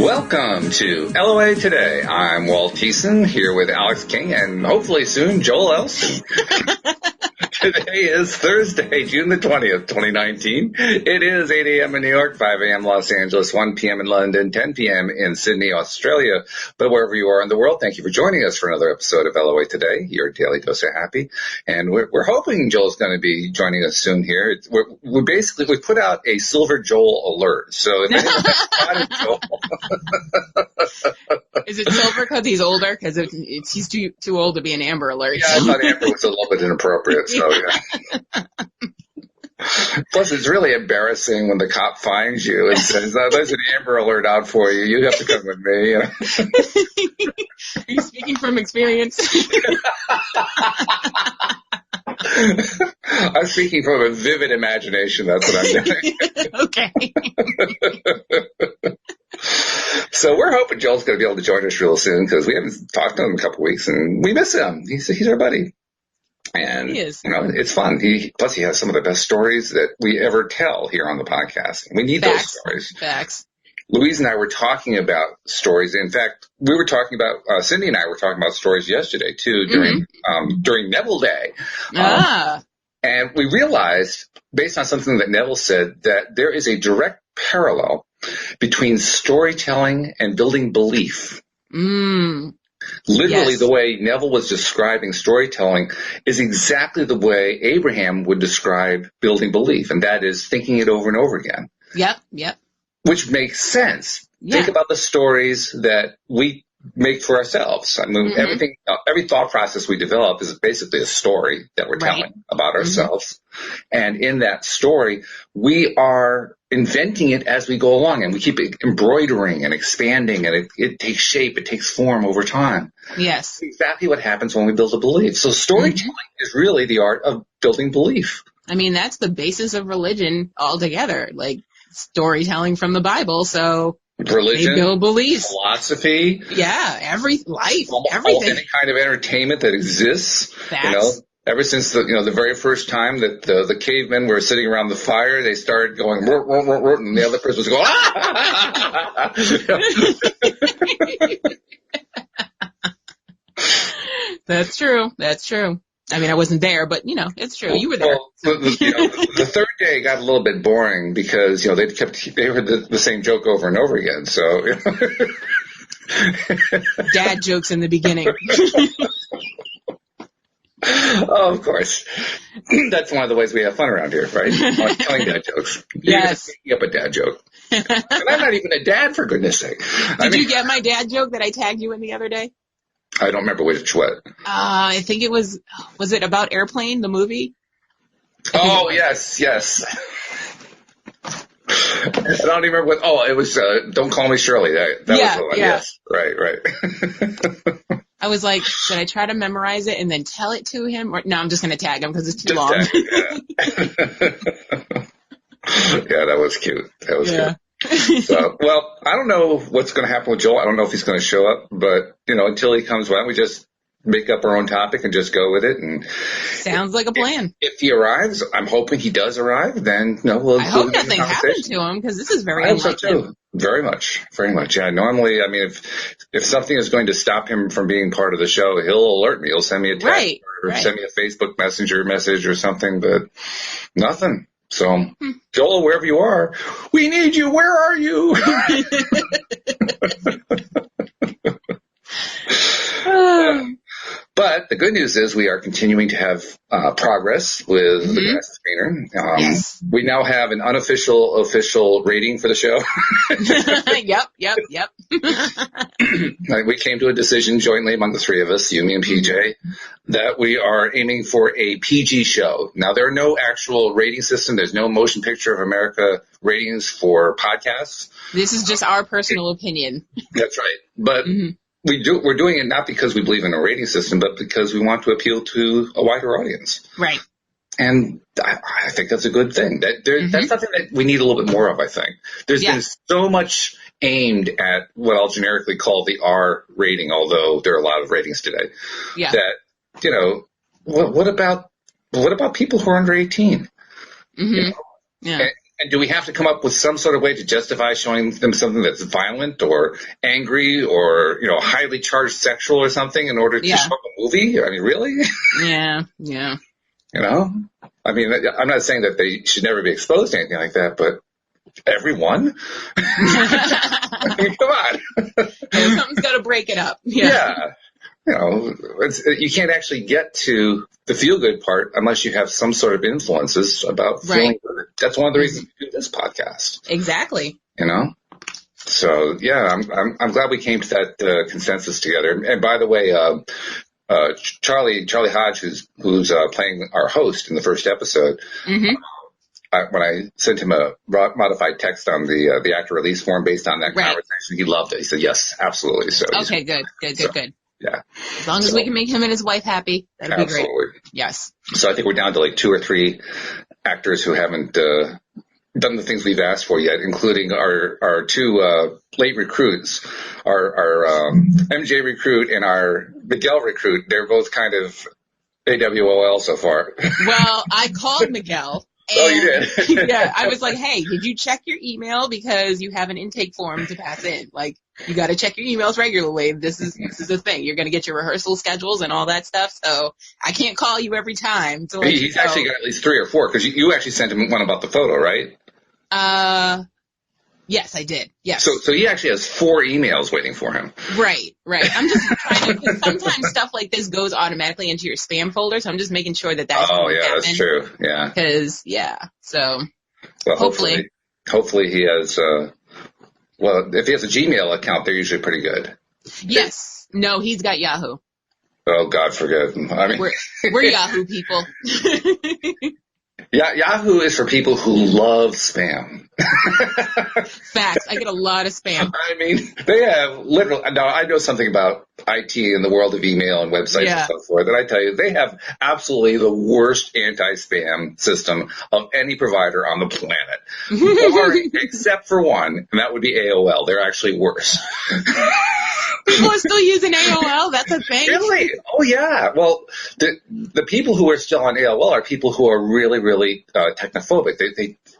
Welcome to LOA Today. I'm Walt Thiessen here with Alex King and hopefully soon Joel Elston. Today is Thursday, June the 20th, 2019. It is 8 a.m. in New York, 5 a.m. Los Angeles, 1 p.m. in London, 10 p.m. in Sydney, Australia. But wherever you are in the world, thank you for joining us for another episode of LOA Today, your daily dose of happy. And we're hoping Joel's going to be joining us soon here. We put out a Silver Joel alert. So if anyone has spotted Joel... Is it silver because he's older? Because he's too old to be an Amber Alert. Yeah, I thought Amber was a little bit inappropriate, so yeah. Plus, it's really embarrassing when the cop finds you and says, there's an Amber Alert out for you. You have to come with me. Are you speaking from experience? I'm speaking from a vivid imagination. That's what I'm doing. Okay. So we're hoping Joel's going to be able to join us real soon because we haven't talked to him in a couple of weeks and we miss him. He's our buddy. And, he is. It's fun. Plus, he has some of the best stories that we ever tell here on the podcast. We need those stories. Facts. Louise and I were talking about stories. In fact, we were talking about, Cindy and I were talking about stories yesterday, too, during Neville Day. And we realized, based on something that Neville said, that there is a direct parallel between storytelling and building belief. Literally, the way Neville was describing storytelling is exactly the way Abraham would describe building belief, and that is thinking it over and over again. Yep. Which makes sense. Yeah. Think about the stories that we make for ourselves. I mean, every thought process we develop is basically a story that we're telling about ourselves. And in that story, we are inventing it as we go along, and we keep embroidering and expanding, and it takes shape, it takes form over time. Yes. That's exactly what happens when we build a belief. So storytelling is really the art of building belief. I mean, that's the basis of religion altogether, like storytelling from the Bible, so... Religion, they build beliefs, philosophy, everything, any kind of entertainment that exists. Facts. Ever since the very first time that the cavemen were sitting around the fire, they started going "Rort, rort, rort, rort," and the other person was going That's true. I mean, I wasn't there, but it's true. You were there. Well, the third day got a little bit boring because they heard the same joke over and over again. So dad jokes in the beginning. Oh, of course. That's one of the ways we have fun around here, right? Telling dad jokes. Yes. Making up a dad joke. And I'm not even a dad, for goodness sake. Did you get my dad joke that I tagged you in the other day? I don't remember what. I think it was it about Airplane, the movie? Oh, yes. I don't even remember it was Don't Call Me Shirley. That was the one. Yeah. Yes. Right. I was like, should I try to memorize it and then tell it to him? Or, no, I'm just going to tag him because it's too long. Yeah, that was cute. Cute. So, well, I don't know what's going to happen with Joel. I don't know if he's going to show up, but, until he comes, why don't we just make up our own topic and just go with it? And sounds like a plan. If he arrives, I'm hoping he does arrive, then, we'll I hope nothing happened to him because this is very unlike so too. Him. Very much. Yeah, normally, I mean, if something is going to stop him from being part of the show, he'll alert me. He'll send me a text or send me a Facebook Messenger message or something, but nothing. So, Joel, wherever you are, we need you. Where are you? But the good news is we are continuing to have progress with the grass screener. Yes. We now have an official rating for the show. Yep. We came to a decision jointly among the three of us, you, me, and PJ, that we are aiming for a PG show. Now, there are no actual rating system. There's no Motion Picture of America ratings for podcasts. This is just our personal opinion. That's right. But we're doing it not because we believe in a rating system, but because we want to appeal to a wider audience. Right. And I think that's a good thing. That's something that we need a little bit more of, I think. There's been so much aimed at what I'll generically call the R rating, although there are a lot of ratings today. Yeah. That, what about people who are under 18? Yeah. And do we have to come up with some sort of way to justify showing them something that's violent or angry or, highly charged sexual or something in order to show a movie? I mean, really? Yeah. I mean, I'm not saying that they should never be exposed to anything like that, but everyone? I mean, come on. Something's got to break it up. Yeah. You can't actually get to the feel-good part unless you have some sort of influences about feeling good. That's one of the reasons we do this podcast. Exactly. So, yeah, I'm glad we came to that consensus together. And by the way, Charlie Hodge, who's playing our host in the first episode, when I sent him a modified text on the actor release form based on that conversation, he loved it. He said, yes, absolutely. So okay, good. Yeah. As long as we can make him and his wife happy, that'd be great. Yes. So I think we're down to like 2 or 3 actors who haven't done the things we've asked for yet, including our 2 late recruits, our MJ recruit and our Miguel recruit. They're both kind of AWOL so far. Well, I called Miguel. Oh, you did? Yeah, I was like, hey, did you check your email? Because you have an intake form to pass in. Like, you got to check your emails regularly. This is the thing. You're going to get your rehearsal schedules and all that stuff. So I can't call you every time. He's actually got at least 3 or 4 because you actually sent him one about the photo, right? Yes, I did. Yes. So he actually has 4 emails waiting for him. Right. I'm just trying to, because sometimes stuff like this goes automatically into your spam folder, so I'm just making sure that Oh, yeah, happen. That's true. Yeah. Because, so well, hopefully he has, if he has a Gmail account, they're usually pretty good. Yes. No, he's got Yahoo. Oh, God forgive him. I mean, we're Yahoo people. Yahoo is for people who love spam. Facts. I get a lot of spam. I mean, they have literally. Now, I know something about IT and the world of email and websites and so forth. And I tell you, they have absolutely the worst anti-spam system of any provider on the planet, except for one, and that would be AOL. They're actually worse. People are still using AOL? That's a thing? Really? Oh, yeah. Well, the people who are still on AOL are people who are really, really technophobic.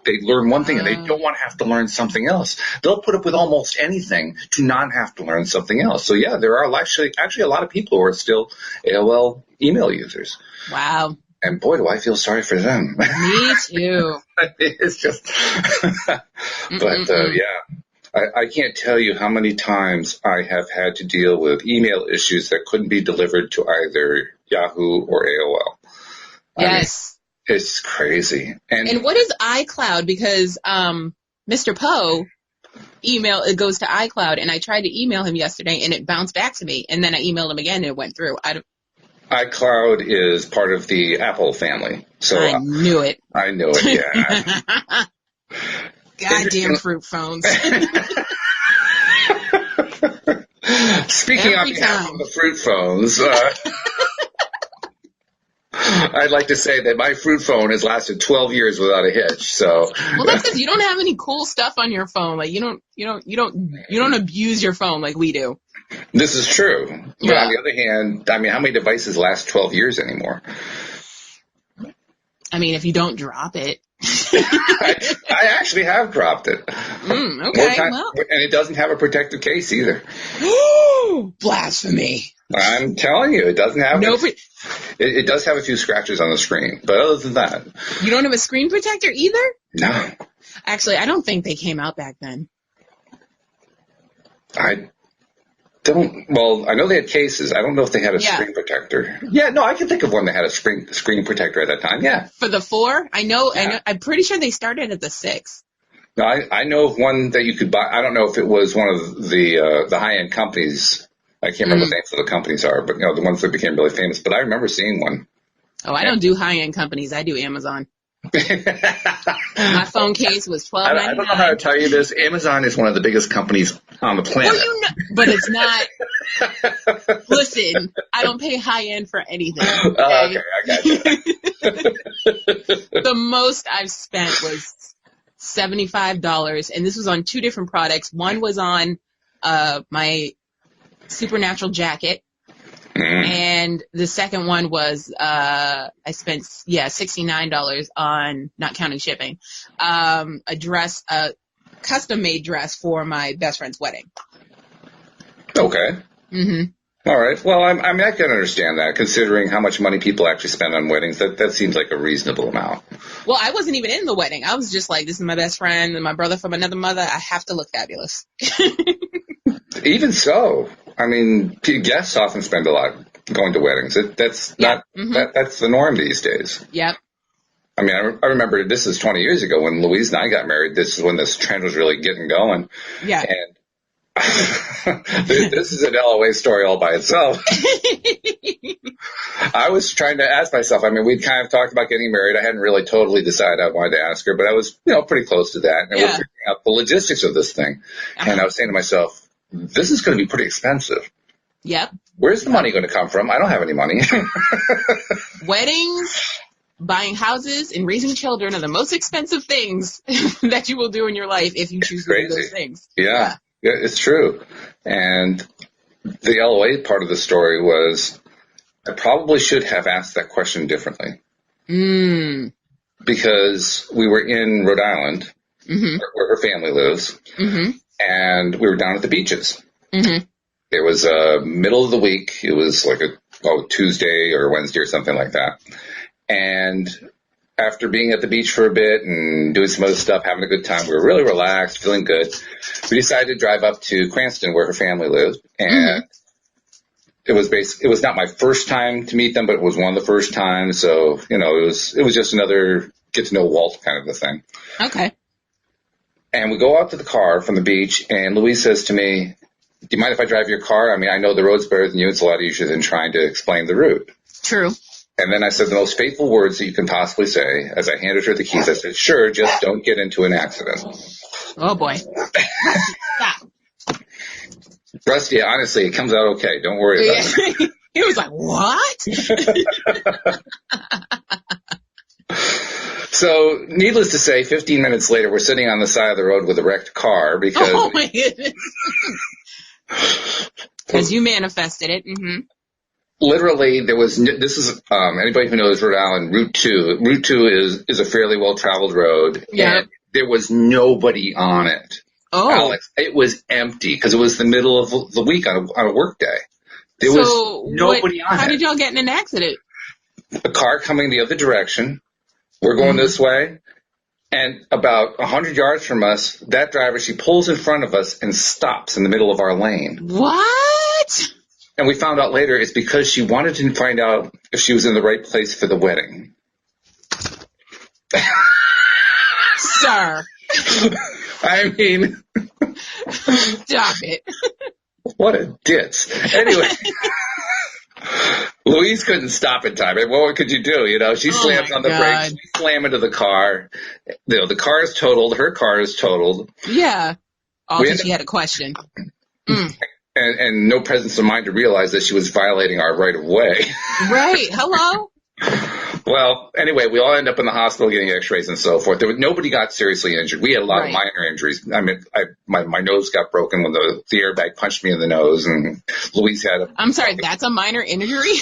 They learn one thing and they don't want to have to learn something else. They'll put up with almost anything to not have to learn something else. So, yeah, there are actually a lot of people who are still AOL email users. Wow. And, boy, do I feel sorry for them. Me too. It's just – but, yeah. I can't tell you how many times I have had to deal with email issues that couldn't be delivered to either Yahoo or AOL. Yes. I mean, it's crazy. And what is iCloud? Because Mr. Poe it goes to iCloud, and I tried to email him yesterday, and it bounced back to me. And then I emailed him again, and it went through. iCloud is part of the Apple family. So I knew it. I knew it, yeah. Goddamn fruit phones. Speaking on behalf of the fruit phones, I'd like to say that my fruit phone has lasted 12 years without a hitch. So, well, that's because you don't have any cool stuff on your phone. Like you don't abuse your phone like we do. This is true. But on the other hand, I mean, how many devices last 12 years anymore? I mean, if you don't drop it. I actually have dropped it. Okay, well. And it doesn't have a protective case either. Blasphemy. I'm telling you, it doesn't have it does have a few scratches on the screen, but other than that. You don't have a screen protector either? No. Actually, I don't think they came out back then. I know they had cases. I don't know if they had a screen protector. Yeah, no, I can think of one that had a screen protector at that time, yeah. For the 4? I know, I'm pretty sure they started at the 6. No, I know of one that you could buy. I don't know if it was one of the high-end companies. I can't remember what the names of the companies are, but the ones that became really famous. But I remember seeing one. Oh, I don't do high-end companies. I do Amazon. My phone case was $12.99. I don't know how to tell you this. Amazon is one of the biggest companies on the planet. Well, but it's not. Listen, I don't pay high-end for anything. Okay, okay, I got you. The most I've spent was $75, and this was on 2 different products. One was on my Supernatural jacket, And the second one was, I spent, $69 on, not counting shipping, a dress, a custom-made dress for my best friend's wedding. Okay. All right. Well, I mean, I can understand that, considering how much money people actually spend on weddings. That seems like a reasonable amount. Well, I wasn't even in the wedding. I was just like, this is my best friend and my brother from another mother. I have to look fabulous. Even so, I mean, guests often spend a lot going to weddings. That's the norm these days. Yep. I mean, I remember this is 20 years ago when Louise and I got married. This is when this trend was really getting going. Yeah. And this is an LOA story all by itself. I was trying to ask myself, I mean, we'd kind of talked about getting married. I hadn't really totally decided I wanted to ask her, but I was, pretty close to that. And we're figuring out the logistics of this thing. And I was saying to myself, this is going to be pretty expensive. Yep. Where's the money going to come from? I don't have any money. Weddings, buying houses, and raising children are the most expensive things that you will do in your life if you choose to do those things. Yeah, it's true. And the LOA part of the story was, I probably should have asked that question differently. Because we were in Rhode Island, where her family lives, and we were down at the beaches. It was middle of the week. It was like a Tuesday or Wednesday or something like that. And after being at the beach for a bit and doing some other stuff, having a good time, we were really relaxed, feeling good. We decided to drive up to Cranston, where her family lived, and it was not my first time to meet them, but it was one of the first times. So, it was just another get to know Walt kind of a thing. Okay. And we go out to the car from the beach, and Louise says to me, do you mind if I drive your car? I mean, I know the road's better than you. It's a lot easier than trying to explain the route. True. And then I said the most faithful words that you can possibly say. As I handed her the keys, I said, sure, just don't get into an accident. Oh, boy. Stop. Rusty, honestly, it comes out okay. Don't worry about it. He was like, what? So, needless to say, 15 minutes later, we're sitting on the side of the road with a wrecked car because... Oh, my goodness. Because you manifested it. Literally, there was... This is... anybody who knows Rhode Island, Route 2. Route 2 is a fairly well-traveled road. Yeah. And there was nobody on it. Oh. Alex, it was empty because it was the middle of the week on a work day. There was nobody on it. How did y'all get in an accident? A car coming the other direction. We're going this way, and about 100 yards from us, that driver, she pulls in front of us and stops in the middle of our lane. What? And we found out later it's because she wanted to find out if she was in the right place for the wedding. Sir. I mean... Stop it. What a ditz. Anyway... Louise couldn't stop in time. And what could you do? She slams on the brakes. We slam into the car. The car is totaled. Her car is totaled. Yeah. Also, she had a question. And no presence of mind to realize that she was violating our right of way. Right. Hello? Well, anyway, we all end up in the hospital getting x-rays and so forth. Nobody got seriously injured. We had a lot of minor injuries. I mean, my nose got broken when the airbag punched me in the nose, and Louise had I'm sorry, that's a minor injury?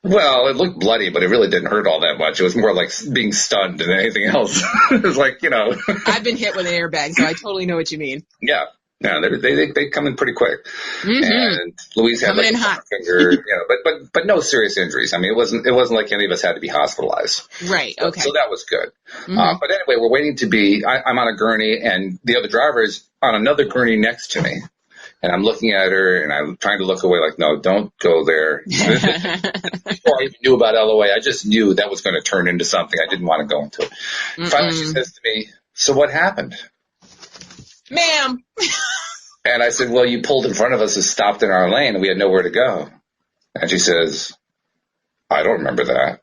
Well, it looked bloody, but it really didn't hurt all that much. It was more like being stunned than anything else. It was like, I've been hit with an airbag, so I totally know what you mean. Yeah. Yeah, they come in pretty quick. And Louise had coming in hot. Finger, but no serious injuries. I mean, it wasn't like any of us had to be hospitalized. Right. Okay. So that was good. But anyway, we're waiting to be. I'm on a gurney, and the other driver is on another gurney next to me. And I'm looking at her, and I'm trying to look away, like, no, don't go there. Before I even knew about LOA, I just knew that was going to turn into something. I didn't want to go into it. Finally, she says to me, "So what happened?" Ma'am. And I said, well, you pulled in front of us and stopped in our lane, and we had nowhere to go. And she says, I don't remember that.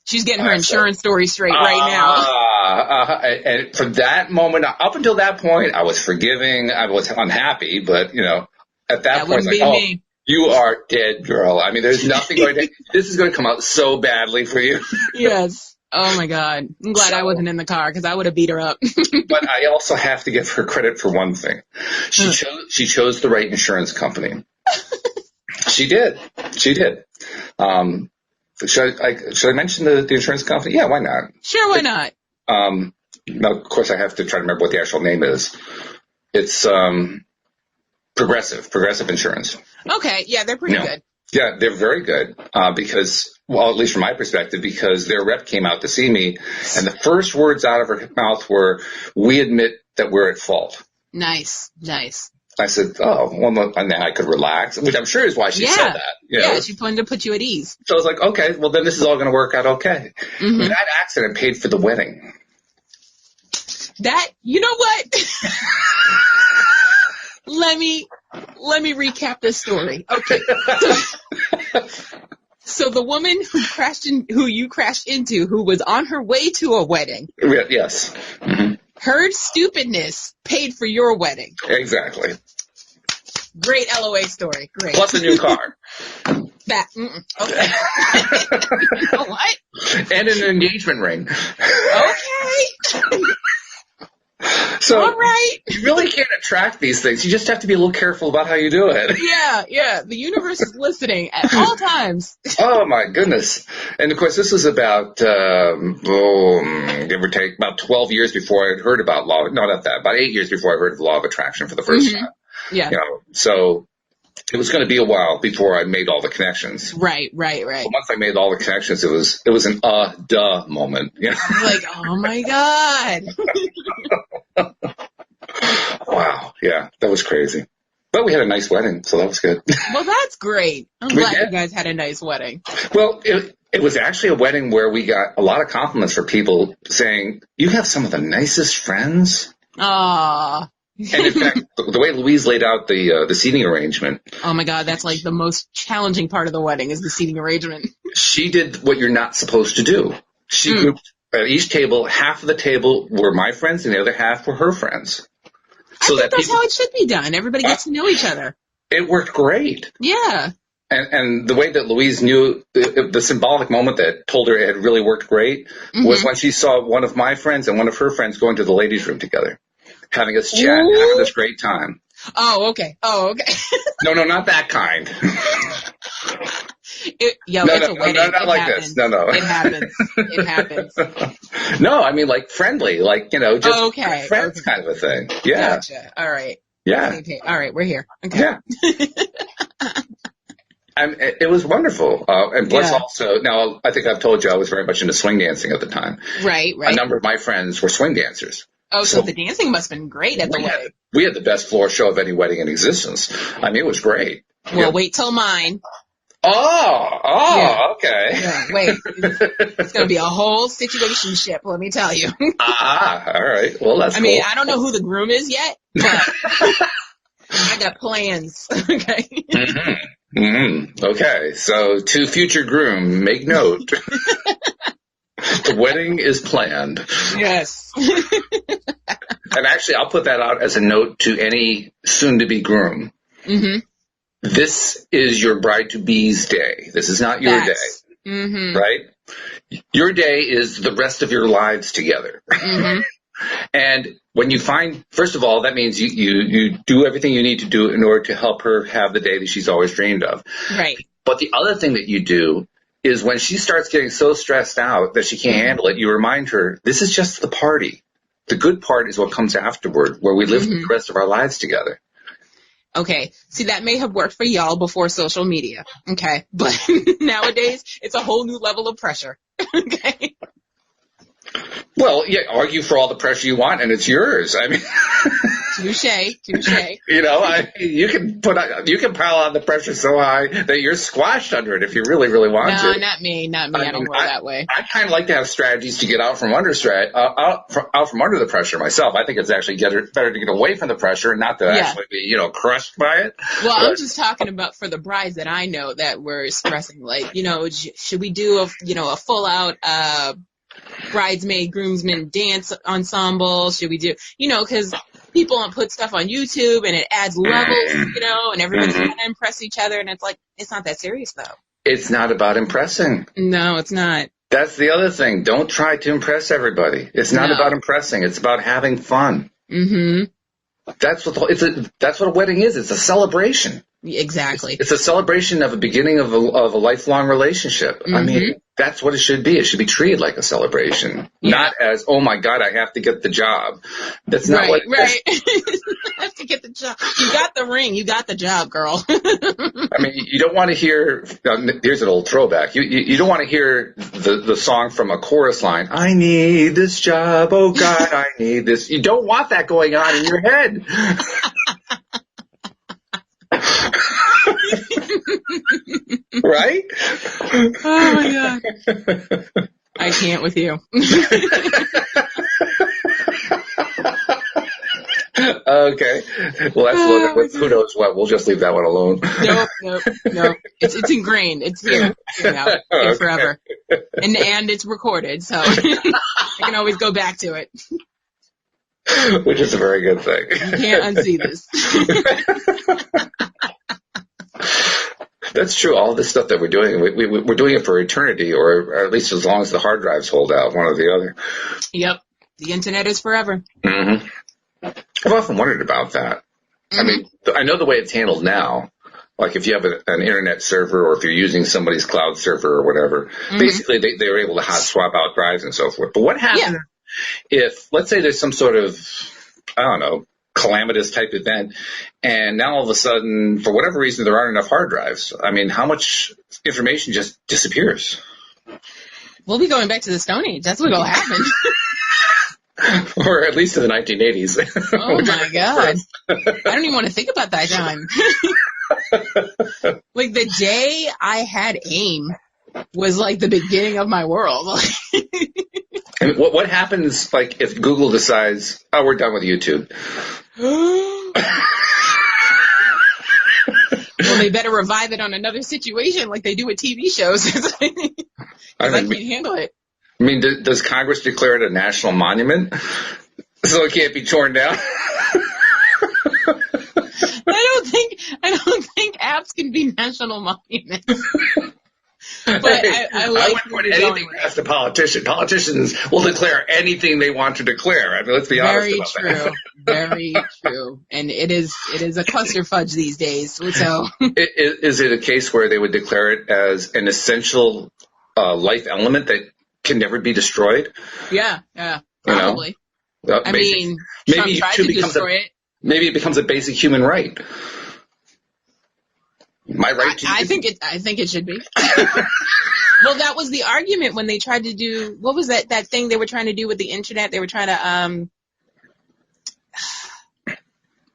She's getting her insurance story straight right now. And from that moment, up until that point, I was forgiving. I was unhappy, but, at that point, it's like, me. You are dead, girl. I mean, there's nothing going to, this is going to come out so badly for you. Yes. Oh, my God. I'm glad I wasn't in the car because I would have beat her up. But I also have to give her credit for one thing. She chose the right insurance company. She did. She did. Should I mention the insurance company? Yeah, why not? Sure, why not? Now, of course, I have to try to remember what the actual name is. It's Progressive Insurance. Okay, yeah, they're pretty good. Yeah, they're very good because, well, at least from my perspective, because their rep came out to see me, and the first words out of her mouth were, "We admit that we're at fault." Nice. I said, "Oh, well," and then I could relax, which I'm sure is why she said that. Yeah, she wanted to put you at ease. So I was like, okay, well, then this is all going to work out okay. Mm-hmm. That accident paid for the wedding. You know what? Let me recap this story. Okay. So the woman who you crashed into, who was on her way to a wedding. Yes. Mm-hmm. Her stupidness paid for your wedding. Exactly. Great LOA story. Great. Plus a new car. Okay. You know what? And an engagement ring. Okay. So all right. You really can't attract these things. You just have to be a little careful about how you do it. Yeah. The universe is listening at all times. Oh, my goodness. And, of course, this was about, give or take, about 12 years before I had heard about law. No, not that. About 8 years before I heard of law of attraction for the first time. Yeah. So it was going to be a while before I made all the connections. Right. But once I made all the connections, it was an duh moment. I'm like, oh my God. Wow. Yeah, that was crazy. But we had a nice wedding, so that was good. Well, that's great. I'm glad you guys had a nice wedding. Well, it was actually a wedding where we got a lot of compliments from people saying, "You have some of the nicest friends." Aww. And in fact, the way Louise laid out the seating arrangement. Oh my God, that's like the most challenging part of the wedding is the seating arrangement. She did what you're not supposed to do. She grouped at each table, half of the table were my friends and the other half were her friends. So I think that's how it should be done. Everybody gets to know each other. It worked great. Yeah. And the way that Louise knew, the symbolic moment that told her it had really worked great was when she saw one of my friends and one of her friends going to the ladies' room together, having us chat, having this great time. Oh, okay. No, not that kind. It's a wedding. No, not like this. No. It happens. No, I mean like friendly, like, just friends kind of a thing. Yeah. Gotcha. All right. Yeah. Okay. All right. We're here. Okay. Yeah. It was wonderful. And plus also, now I think I've told you I was very much into swing dancing at the time. Right. A number of my friends were swing dancers. Oh, so the dancing must have been great at the wedding. We had the best floor show of any wedding in existence. I mean, it was great. Well, wait till mine. Oh, okay. Yeah, wait. It's going to be a whole situationship, let me tell you. All right. Well, that's cool. I mean, I don't know who the groom is yet, but I got plans. Okay. Okay. So to future groom, make note. The wedding is planned. Yes. And actually, I'll put that out as a note to any soon-to-be groom. Mm-hmm. This is your bride-to-be's day. This is not your day. Mm-hmm. Right? Your day is the rest of your lives together. Mm-hmm. And when you find, first of all, that means you do everything you need to do in order to help her have the day that she's always dreamed of. Right. But the other thing that you do is when she starts getting so stressed out that she can't handle it, you remind her, this is just the party. The good part is what comes afterward, where we live the rest of our lives together. Okay. See, that may have worked for y'all before social media. Okay. But nowadays, it's a whole new level of pressure. Okay. Well, yeah, argue for all the pressure you want, and it's yours. I mean, touche. You can pile on the pressure so high that you're squashed under it if you really, really want to. No, not me. I don't roll that way. I kind of like to have strategies to get out from under the pressure myself. I think it's actually better to get away from the pressure and not to actually be, crushed by it. Well, I'm just talking about for the brides that I know that were expressing, like, should we do a full out bridesmaid, groomsmen dance ensemble? Should we do, because people put stuff on YouTube and it adds levels, and everybody's trying to impress each other, and it's like, it's not that serious though. It's not about impressing. No, it's not. That's the other thing. Don't try to impress everybody. It's not about impressing. It's about having fun. Mm-hmm. That's what a wedding is. It's a celebration. Exactly. It's a celebration of a beginning of a lifelong relationship. I mean, that's what it should be. It should be treated like a celebration, not as, oh my God, I have to get the job. That's not what. Right. I have to get the job. You got the ring. You got the job, girl. I mean, you don't want to hear. Here's an old throwback. You don't want to hear the song from a chorus line. I need this job. Oh God, I need this. You don't want that going on in your head. Right? Oh my God. I can't with you. Okay. Well, that's who knows what. We'll just leave that one alone. Nope. It's ingrained. It's here now. Here forever. And it's recorded, so I can always go back to it. Which is a very good thing. You can't unsee this. That's true. All this stuff that we're doing, we're doing it for eternity, or at least as long as the hard drives hold out, one or the other. Yep. The internet is forever. Mm-hmm. I've often wondered about that. I mean, I know the way it's handled now. Like if you have an internet server, or if you're using somebody's cloud server or whatever, basically they were able to hot swap out drives and so forth. But what happens if, let's say there's some sort of, I don't know, calamitous type event, and now all of a sudden, for whatever reason, there aren't enough hard drives? I mean, how much information just disappears? We'll be going back to the Stone Age. That's what will happen. Or at least to the 1980s. Oh my God. I don't even want to think about that time. Like the day I had AIM was like the beginning of my world. And what happens, like, if Google decides, oh, we're done with YouTube? Well, they better revive it on another situation like they do with TV shows. I can't handle it. I mean, does Congress declare it a national monument so it can't be torn down? I don't think apps can be national monuments. But I wouldn't put anything past a politician. Politicians will declare anything they want to declare. I mean, let's be honest about that. Very true. And it is a cluster fudge these days. So is it a case where they would declare it as an essential life element that can never be destroyed? Yeah, probably. You know? Maybe Trump tried to destroy it. Maybe it becomes a basic human right. My right to I think it should be. Well, that was the argument when they tried to do, what was that thing they were trying to do with the internet? They were trying to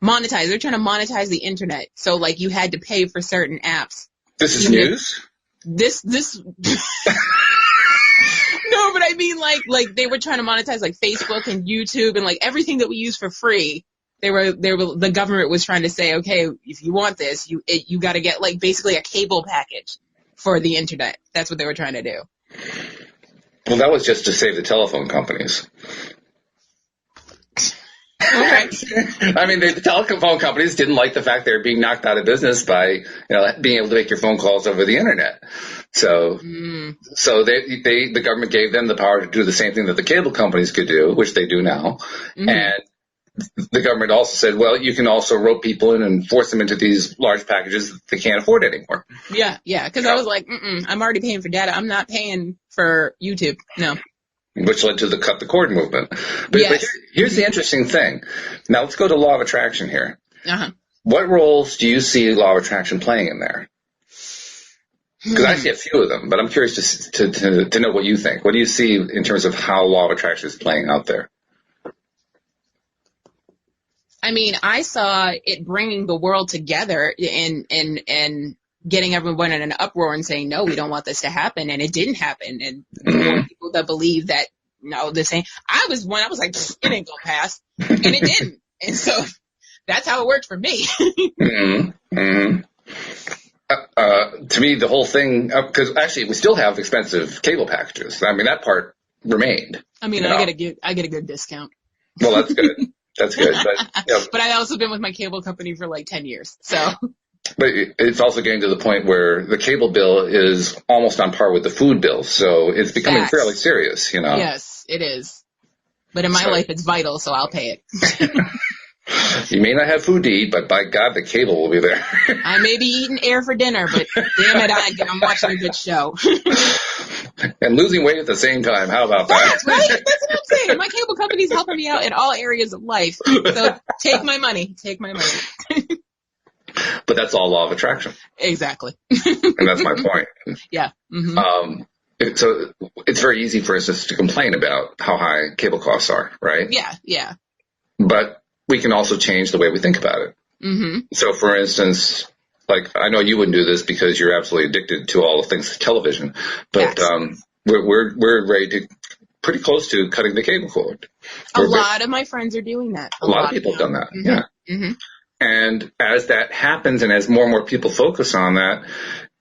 monetize. They're trying to monetize the internet. So like you had to pay for certain apps. This is news? This No, but I mean like they were trying to monetize like Facebook and YouTube and like everything that we use for free. The government was trying to say, okay, if you want this, you got to get like basically a cable package for the internet. That's what they were trying to do. Well, that was just to save the telephone companies. Okay. I mean, the telephone companies didn't like the fact they were being knocked out of business by, being able to make your phone calls over the internet. So the government gave them the power to do the same thing that the cable companies could do, which they do now. And the government also said, well, you can also rope people in and force them into these large packages that they can't afford anymore. Yeah, because I was like, I'm already paying for data. I'm not paying for YouTube. No. Which led to the cut the cord movement. But here's the interesting thing. Now let's go to law of attraction here. What roles do you see law of attraction playing in there? Because I see a few of them, but I'm curious to know what you think. What do you see in terms of how law of attraction is playing out there? I mean, I saw it bringing the world together and getting everyone in an uproar and saying, no, we don't want this to happen. And it didn't happen. And more people that believe that, no, this ain't. I was like, it ain't gonna pass. And it didn't. And so that's how it worked for me. To me, the whole thing, because actually we still have expensive cable packages. I mean, that part remained. I mean, I get a good discount. Well, that's good. That's good. But I've also been with my cable company for like 10 years. So. But it's also getting to the point where the cable bill is almost on par with the food bill. So it's becoming fairly serious, Yes, it is. But in my life, it's vital, so I'll pay it. You may not have food to eat, but by God, the cable will be there. I may be eating air for dinner, but damn it, I'm watching a good show. And losing weight at the same time. How about that? That's right. That's what I'm saying. My cable company's helping me out in all areas of life. So take my money. Take my money. But that's all law of attraction. Exactly. And that's my point. Yeah. Mm-hmm. So it's very easy for us just to complain about how high cable costs are, right? Yeah. Yeah. But we can also change the way we think about it. Mm-hmm. So, for instance, like, I know you wouldn't do this because you're absolutely addicted to all the things television, but Yes. we're ready to pretty close to cutting the cable cord. A lot of my friends are doing that. A lot of people have done that. Mm-hmm. Yeah. Mm-hmm. And as that happens, and as more and more people focus on that,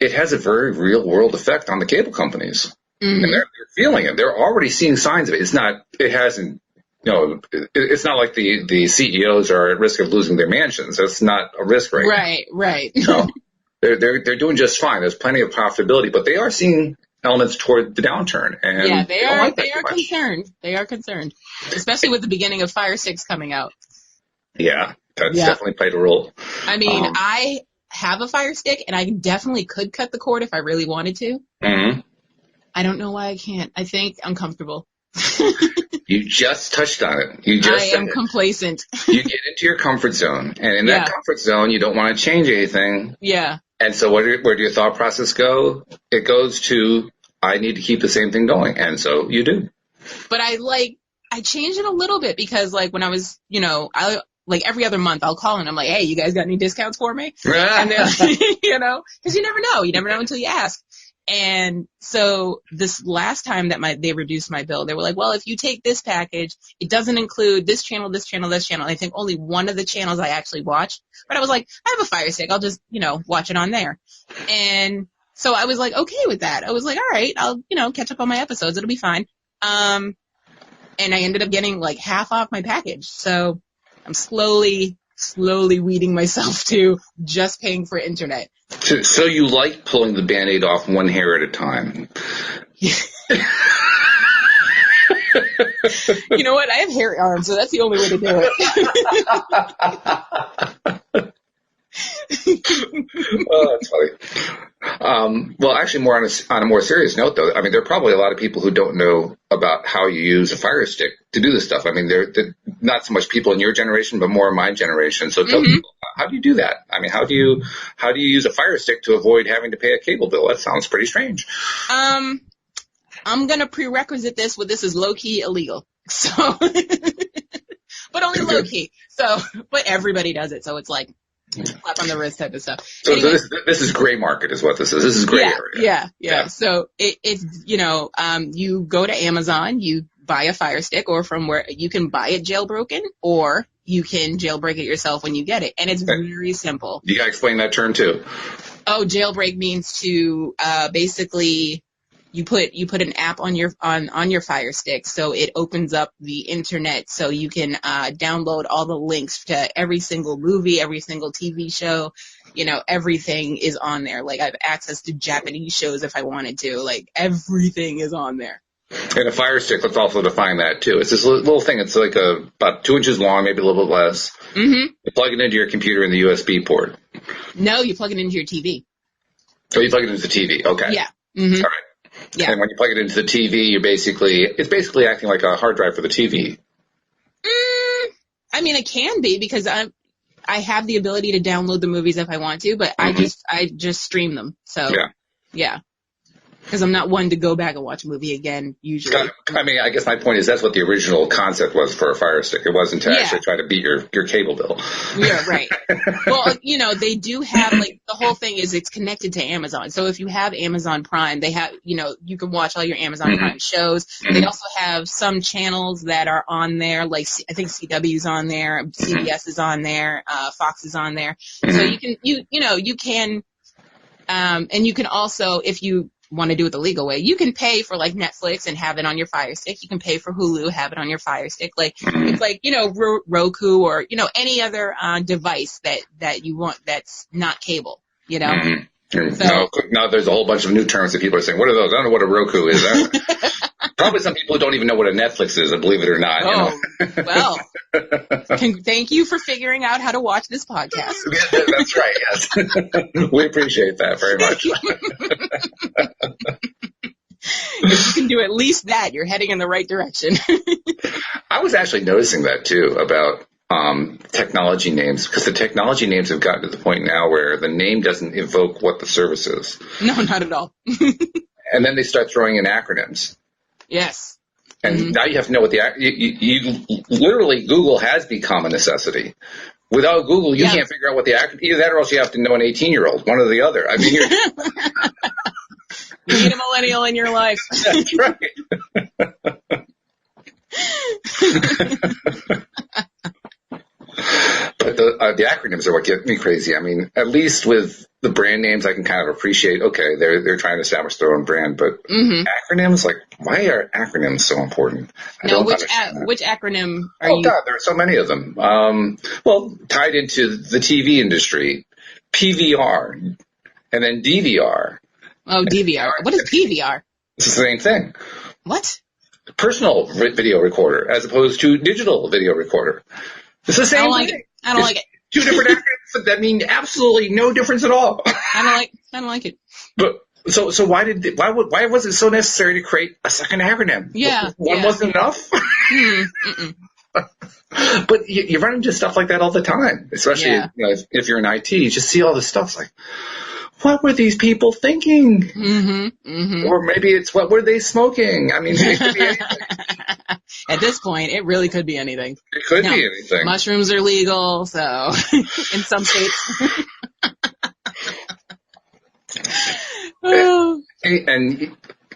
it has a very real world effect on the cable companies. Mm-hmm. And they're feeling it. They're already seeing signs of it. It's not like the CEOs are at risk of losing their mansions. That's not a risk right now. Right. No, they're doing just fine. There's plenty of profitability, but they are seeing elements toward the downturn. And yeah, they are. like they are concerned. They are concerned, especially with the beginning of Fire 6 coming out. Yeah, that's definitely played a role. I mean, I have a Fire Stick, and I definitely could cut the cord if I really wanted to. Mm-hmm. I don't know why I can't. I think I'm comfortable. You just touched on it. I am complacent. You get into your comfort zone, and in that comfort zone, you don't want to change anything. Yeah. And so where do your thought process go? It goes to, I need to keep the same thing going. And so you do. But I changed it a little bit because, like, when I was, every other month I'll call and I'm like, hey, you guys got any discounts for me? And then, because you never know. You never know until you ask. And so this last time that they reduced my bill, they were like, well, if you take this package, it doesn't include this channel, this channel, this channel. I think only one of the channels I actually watch. But I was like, I have a Fire Stick. I'll just, watch it on there. And so I was like, okay with that. I was like, all right, I'll, catch up on my episodes. It'll be fine. And I ended up getting like half off my package. So I'm slowly weeding myself to just paying for internet. So you like pulling the Band-Aid off one hair at a time. You know what? I have hairy arms, so that's the only way to do it. Oh, that's funny. Well, actually, more on a more serious note, though. I mean, there are probably a lot of people who don't know about how you use a Fire Stick to do this stuff. I mean, they're not so much people in your generation, but more in my generation. So tell people, how do you do that? I mean, how do you use a Fire Stick to avoid having to pay a cable bill? That sounds pretty strange. I'm gonna prerequisite this with, this is low key illegal. So, but only low key. So, but everybody does it. So it's like, slap on the wrist type of stuff. So, anyway, this is gray market is what this is. This is gray area. Yeah. So it's you go to Amazon, you buy a Fire Stick, or from where you can buy it jailbroken, or you can jailbreak it yourself when you get it. And it's very simple. You gotta explain that term too. Oh, jailbreak means to basically you put an app on your Fire Stick, so it opens up the internet, so you can download all the links to every single movie, every single TV show. Everything is on there. Like, I have access to Japanese shows if I wanted to. Like, everything is on there. And a Fire Stick, let's also define that too. It's this little thing. It's like about 2 inches long, maybe a little bit less. Mm-hmm. You plug it into your computer in the USB port. No, you plug it into your TV. Oh, you plug it into the TV. Okay. Yeah. Mm-hmm. All right. Yeah. And when you plug it into the TV, it's basically acting like a hard drive for the TV. I mean, it can be, because I have the ability to download the movies if I want to, but I just stream them. So yeah. Because I'm not one to go back and watch a movie again, usually. I mean, I guess my point is that's what the original concept was for a Fire Stick. It wasn't to actually try to beat your cable bill. Yeah, right. Well, they do have, like, the whole thing is it's connected to Amazon. So if you have Amazon Prime, they have, you can watch all your Amazon Prime shows. They also have some channels that are on there, like I think CW's on there, CBS is on there, Fox is on there. So you can, and you can also, if you want to do it the legal way, you can pay for, like, Netflix and have it on your Fire Stick. You can pay for Hulu, have it on your Fire Stick. Like, it's like, Roku or, any other device that you want that's not cable, Mm-hmm. Now there's a whole bunch of new terms that people are saying, what are those? I don't know what a Roku is. Probably some people don't even know what a Netflix is, believe it or not. Well, thank you for figuring out how to watch this podcast. That's right, yes. We appreciate that very much. If you can do at least that, you're heading in the right direction. I was actually noticing that, too, about technology names, because the technology names have gotten to the point now where the name doesn't evoke what the service is. No, not at all. And then they start throwing in acronyms. Yes. And now you have to know what you literally, Google has become a necessity. Without Google, you can't figure out what the acronym, either that or else you have to know an 18-year-old, one or the other. I mean, you need a millennial in your life. That's right. But the acronyms are what get me crazy. I mean, at least with the brand names, I can kind of appreciate, okay, they're trying to establish their own brand. But acronyms, like, why are acronyms so important? Which acronym are you? Oh, God, there are so many of them. Well, tied into the TV industry, PVR, and then DVR. Oh, DVR. What is PVR? It's the same thing. What? Personal video recorder as opposed to digital video recorder. It's the same thing. I don't like it. Two different acronyms that mean absolutely no difference at all. I don't like it. But so why was it so necessary to create a second acronym? Yeah. One wasn't enough? But you run into stuff like that all the time, especially if you're in IT. You just see all this stuff. It's like, what were these people thinking? Or maybe it's, what were they smoking? I mean, it could be anything. At this point, it really could be anything. It could be anything. Mushrooms are legal, so in some states. And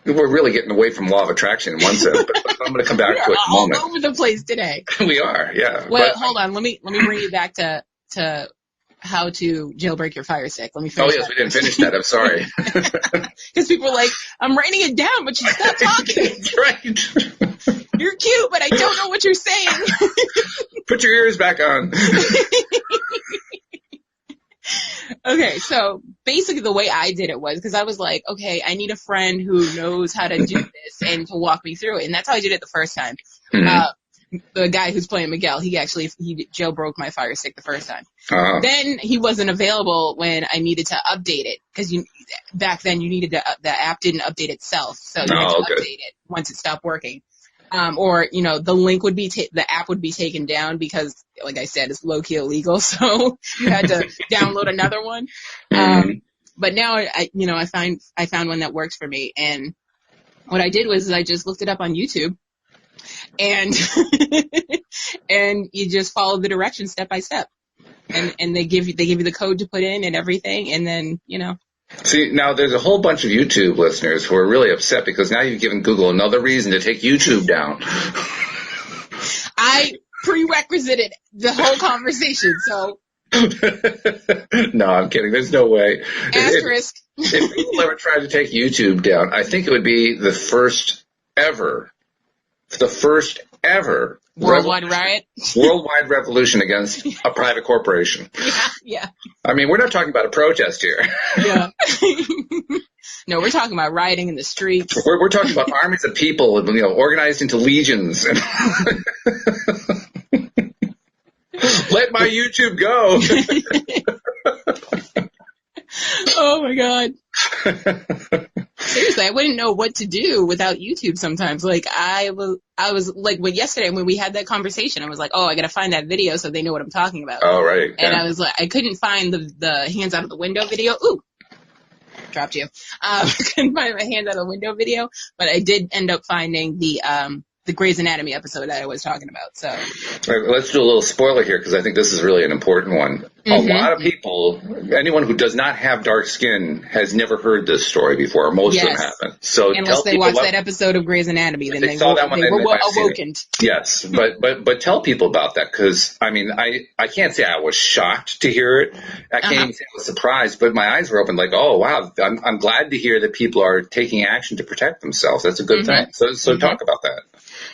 we're really getting away from law of attraction in one sense, but I'm going to come back to it in a moment. We're all over the place today. We are, yeah. Well, hold on. Let me bring you back to how to jailbreak your Fire Stick. Let me finish. Oh, yes, we didn't finish that. I'm sorry. Because people are like, I'm writing it down, but you stop talking. That's right. You're cute, but I don't know what you're saying. Put your ears back on. Okay, so basically the way I did it was, because I was like, okay, I need a friend who knows how to do this and to walk me through it. And that's how I did it the first time. The guy who's playing Miguel, he jailbroke my Fire Stick the first time. Then he wasn't available when I needed to update it, because back then you needed the app didn't update itself, so you had to update it once it stopped working. Or the link would be the app would be taken down because, like I said, it's low key illegal, so you had to download another one. But now I found one that works for me, and what I did was I just looked it up on YouTube. And and you just follow the directions step by step, and they give you the code to put in and everything, and then See, now there's a whole bunch of YouTube listeners who are really upset because now you've given Google another reason to take YouTube down. I prerequisited the whole conversation, so. No, I'm kidding. There's no way. Asterisk. If people ever tried to take YouTube down, I think it would be the first ever worldwide riot? Worldwide revolution against a private corporation. Yeah. I mean, we're not talking about a protest here. Yeah. No, we're talking about rioting in the streets. We're talking about armies of people, organized into legions. Let my YouTube go. Oh my God. Seriously, I wouldn't know what to do without YouTube sometimes. Like I was like, yesterday when we had that conversation, I was like, oh, I gotta find that video so they know what I'm talking about. Oh, right. And I was like, I couldn't find the hands out of the window video. Ooh, dropped you. Couldn't find my hands out of the window video, but I did end up finding the Grey's Anatomy episode that I was talking about. So right, let's do a little spoiler here because I think this is really an important one. A lot of people, anyone who does not have dark skin, has never heard this story before. Most of them haven't. So unless they watched that episode of Grey's Anatomy, then they were awoken. Yes, but tell people about that because I mean I can't say I was shocked to hear it. I can't even say I was surprised, but my eyes were open like, oh wow, I'm glad to hear that people are taking action to protect themselves. That's a good thing. So talk about that.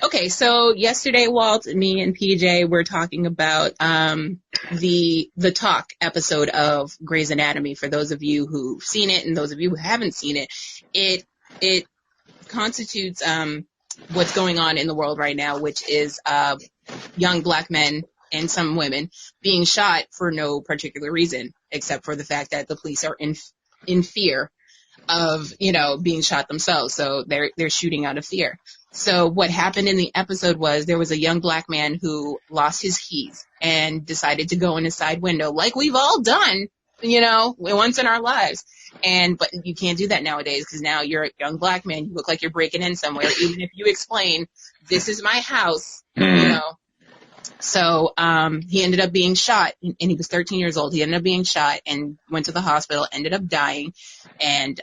Okay, so yesterday, Walt, me and PJ were talking about the Talk episode of Grey's Anatomy. For those of you who've seen it and those of you who haven't seen it, it constitutes what's going on in the world right now, which is young black men and some women being shot for no particular reason, except for the fact that the police are in fear of, being shot themselves. So they're shooting out of fear. So what happened in the episode was there was a young black man who lost his keys and decided to go in a side window, like we've all done, once in our lives. But you can't do that nowadays, because now you're a young black man. You look like you're breaking in somewhere, even if you explain, this is my house, So he ended up being shot, and he was 13 years old. He ended up being shot and went to the hospital, ended up dying. And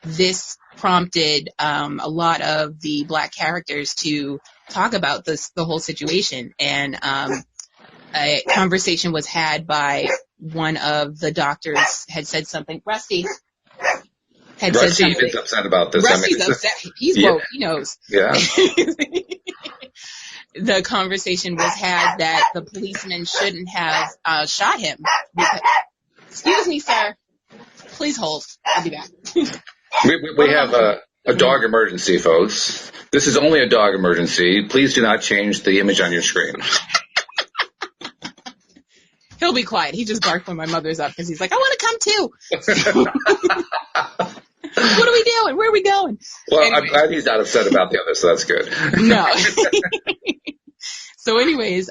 this prompted a lot of the black characters to talk about the whole situation. And a conversation was had by one of the doctors, had said something. Rusty said something. Is upset about this. Rusty's upset. He's woke. He knows. Yeah. The conversation was had that the policeman shouldn't have shot him. Excuse me, sir. Please hold. I'll be back. We have a dog emergency, folks. This is only a dog emergency. Please do not change the image on your screen. He'll be quiet. He just barked when my mother's up because he's like, I want to come too. What are we doing? Where are we going? Well, anyway. I'm glad he's not upset about the other, so that's good. No. So anyways,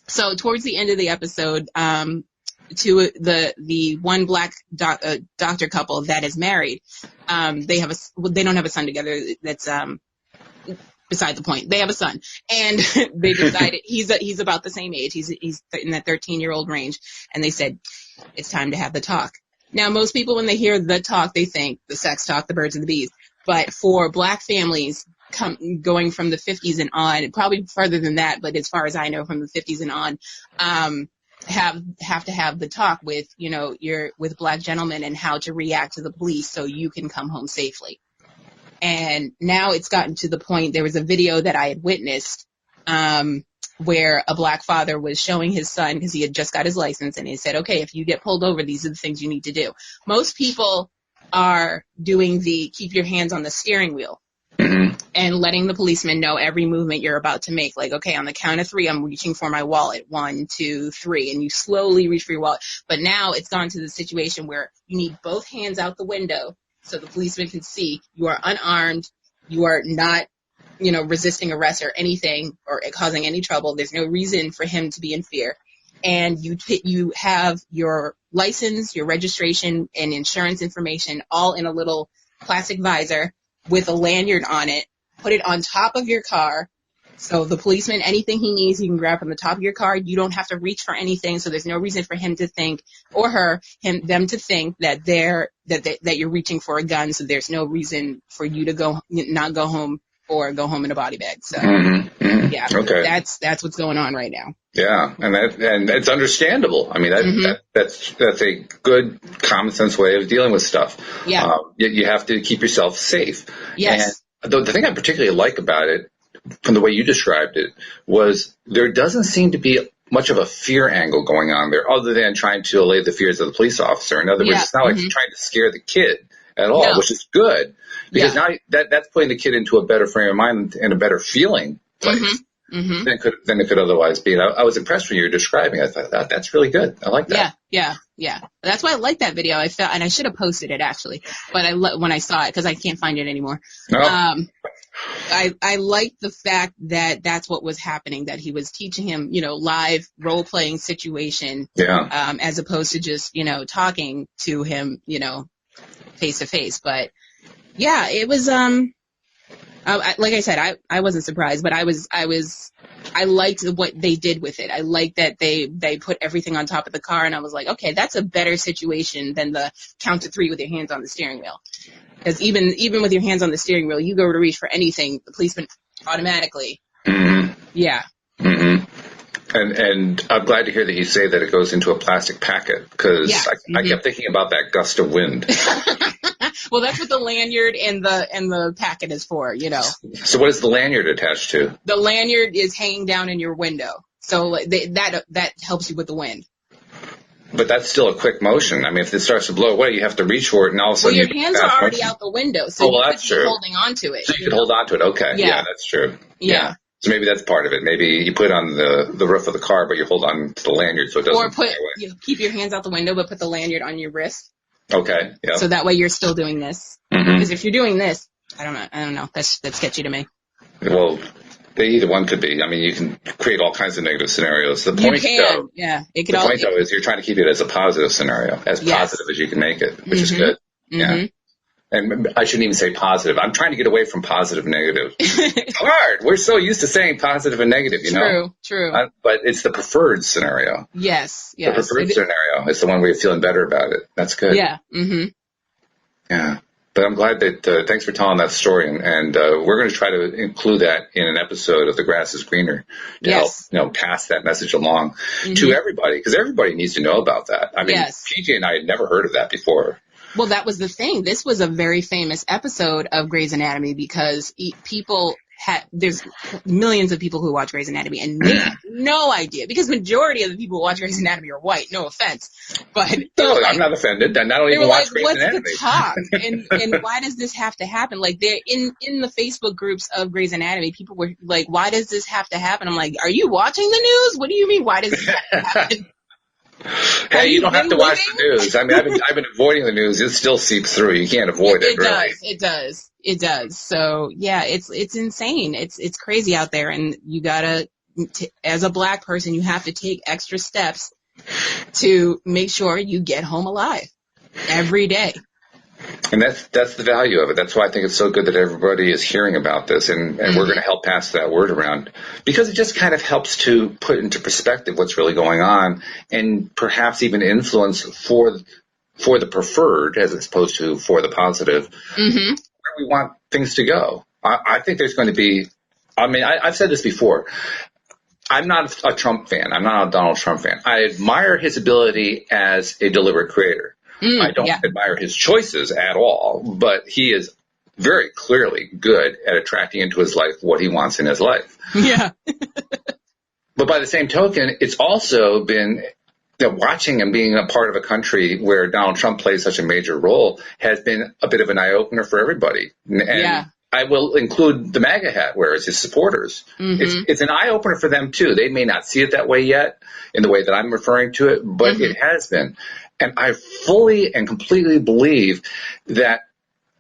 so towards the end of the episode, to the one black doctor couple that is married, they don't have a son together. That's beside the point. They have a son, and they decided he's about the same age. He's in that 13-year-old range, and they said it's time to have the talk. Now, most people, when they hear the talk, they think the sex talk, the birds and the bees. But for black families going from the 50s and on, probably further than that, but as far as I know, from the 50s and on, have to have the talk with, with black gentlemen and how to react to the police so you can come home safely. And now it's gotten to the point, there was a video that I had witnessed, where a black father was showing his son, because he had just got his license, and he said, okay, if you get pulled over, these are the things you need to do. Most people are doing the keep your hands on the steering wheel and letting the policeman know every movement you're about to make. Like, okay, on the count of 3, I'm reaching for my wallet. 1, 2, 3. And you slowly reach for your wallet. But now it's gone to the situation where you need both hands out the window so the policeman can see you are unarmed. You are not, resisting arrest or anything or causing any trouble. There's no reason for him to be in fear. And you have your license, your registration, and insurance information all in a little plastic visor with a lanyard on it. Put it on top of your car. So the policeman, anything he needs, he can grab from the top of your car. You don't have to reach for anything. So there's no reason for him to think, or them to think that that you're reaching for a gun. So there's no reason for you to not go home or go home in a body bag. So yeah, okay. That's what's going on right now. Yeah, and it's understandable. I mean, that's a good common sense way of dealing with stuff. Yeah, you have to keep yourself safe. Yes. And the thing I particularly like about it, from the way you described it, was there doesn't seem to be much of a fear angle going on there, other than trying to allay the fears of the police officer. In other words, it's not like you're trying to scare the kid at all, which is good, because now that's putting the kid into a better frame of mind and a better feeling place than it could otherwise be. And I was impressed when you were describing it. I thought, that's really good. I like that. Yeah. That's why I like that video. I felt, and I should have posted it actually, but when I saw it, because I can't find it anymore. Oh. I liked the fact that that's what was happening, that he was teaching him, live role-playing situation, as opposed to just, talking to him, face to face. But yeah, it was, like I said, I wasn't surprised, but I liked what they did with it. I liked that they put everything on top of the car, and I was like, okay, that's a better situation than the count to 3 with your hands on the steering wheel. Because even with your hands on the steering wheel, you go to reach for anything, the policeman automatically. Yeah. And I'm glad to hear that you say that it goes into a plastic packet, because I kept thinking about that gust of wind. Well, that's what the lanyard and the packet is for, you know. So what is the lanyard attached to? The lanyard is hanging down in your window, so that helps you with the wind. But that's still a quick motion. I mean, if it starts to blow away, you have to reach for it, and all of a sudden your hands are already out the window, so you could be holding on to it. So you could hold on to it. Okay, yeah, that's true. Yeah. So maybe that's part of it. Maybe you put it on the roof of the car, but you hold on to the lanyard so it doesn't fly away. Keep your hands out the window, but put the lanyard on your wrist. Okay, yeah. So that way you're still doing this. Because if you're doing this, I don't know. That's sketchy to me. Well, either one could be. I mean, you can create all kinds of negative scenarios. The point, though, is you're trying to keep it as a positive scenario, as positive as you can make it, which is good. Yeah. And I shouldn't even say positive. I'm trying to get away from positive and negative. It's hard. We're so used to saying positive and negative, you know? True. But it's the preferred scenario. Yes. The preferred scenario is the one where you're feeling better about it. That's good. Yeah. Yeah. But I'm glad that, thanks for telling that story. And we're going to try to include that in an episode of The Grass is Greener to help, pass that message along to everybody. Because everybody needs to know about that. I mean, PJ and I had never heard of that before. Well, that was the thing. This was a very famous episode of Grey's Anatomy because there's millions of people who watch Grey's Anatomy and they have no idea because majority of the people who watch Grey's Anatomy are white. No offense, but no, I'm not offended. I don't even watch Grey's Anatomy. What's the talk? And why does this have to happen? Like they're in the Facebook groups of Grey's Anatomy, people were like, "Why does this have to happen?" I'm like, "Are you watching the news? What do you mean? Why does this have to happen?" Hey, you don't have to watch the news. I mean, I've been avoiding the news. It still seeps through. You can't avoid it. It does. So yeah, it's insane. It's crazy out there, and you gotta, as a black person, you have to take extra steps to make sure you get home alive every day. And that's the value of it. That's why I think it's so good that everybody is hearing about this, and we're going to help pass that word around because it just kind of helps to put into perspective what's really going on, and perhaps even influence for the preferred as opposed to for the positive where we want things to go. I think there's going to be. I mean, I've said this before. I'm not a Trump fan. I'm not a Donald Trump fan. I admire his ability as a deliberate creator. I don't admire his choices at all, but he is very clearly good at attracting into his life what he wants in his life. Yeah. But by the same token, it's also been watching and being a part of a country where Donald Trump plays such a major role has been a bit of an eye-opener for everybody. And I will include the MAGA hat wearers, his supporters. It's an eye-opener for them, too. They may not see it that way yet in the way that I'm referring to it, but it has been. And I fully and completely believe that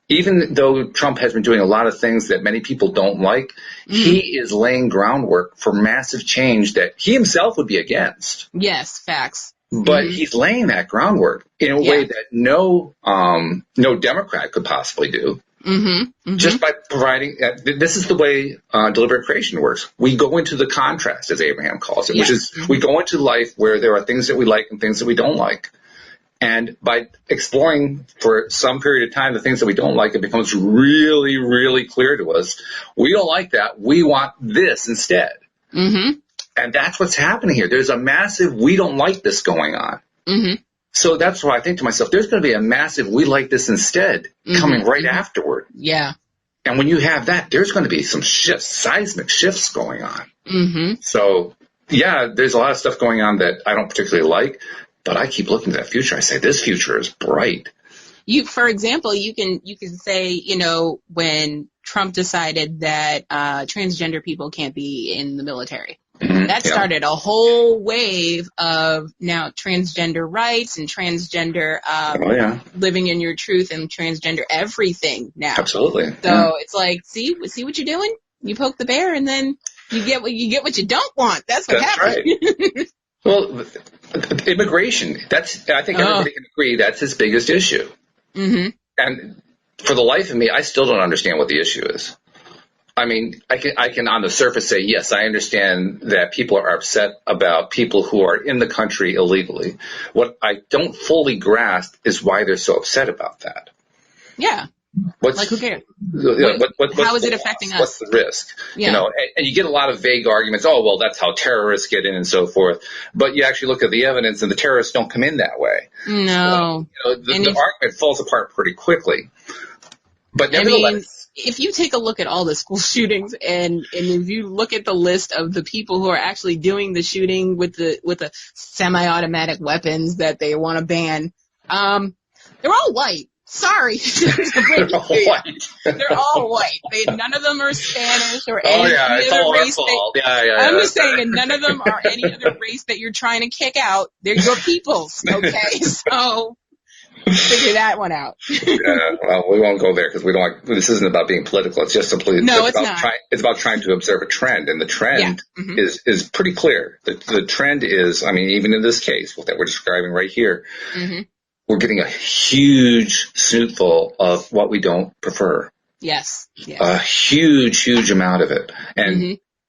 even though Trump has been doing a lot of things that many people don't like, he is laying groundwork for massive change that he himself would be against. Yes, facts. But he's laying that groundwork in a way that no Democrat could possibly do. Just by providing, this is the way deliberate creation works. We go into the contrast, as Abraham calls it, which is we go into life where there are things that we like and things that we don't like. And by exploring for some period of time the things that we don't like, it becomes really, really clear to us. We don't like that. We want this instead. And that's what's happening here. There's a massive we don't like this going on. So that's why I think to myself, there's going to be a massive we like this instead coming right afterward. Yeah. And when you have that, there's going to be some shifts, seismic shifts going on. So, yeah, there's a lot of stuff going on that I don't particularly like. But I keep looking to that future. I say this future is bright. For example, you can say, when Trump decided that transgender people can't be in the military, that started a whole wave of now transgender rights and transgender living in your truth and transgender everything now. Absolutely. So it's like, see what you're doing? You poke the bear and then you get what you don't want. That's what happens. Right. Well, immigration, I think everybody can agree that's his biggest issue. And for the life of me, I still don't understand what the issue is. I mean, I can on the surface say, yes, I understand that people are upset about people who are in the country illegally. What I don't fully grasp is why they're so upset about that. Yeah. Like, who cares? How is it affecting us? What's the risk? Yeah. And you get a lot of vague arguments. Oh, well, that's how terrorists get in and so forth. But you actually look at the evidence, and the terrorists don't come in that way. No. So, the argument falls apart pretty quickly. But nevertheless, if you take a look at all the school shootings, and if you look at the list of the people who are actually doing the shooting with the semi-automatic weapons that they want to ban, they're all white. Sorry. They're all white. They're all white. None of them are Spanish or any it's other all race. I'm just saying, and none of them are any other race that you're trying to kick out. They're your peoples, okay? So figure that one out. Well, we won't go there because we don't. This isn't about being political. It's just simply it's about trying to observe a trend, and the trend is pretty clear. The trend is, I mean, even in this case that we're describing right here. Mm-hmm. We're getting a huge snootful of what we don't prefer. Yes. A huge amount of it.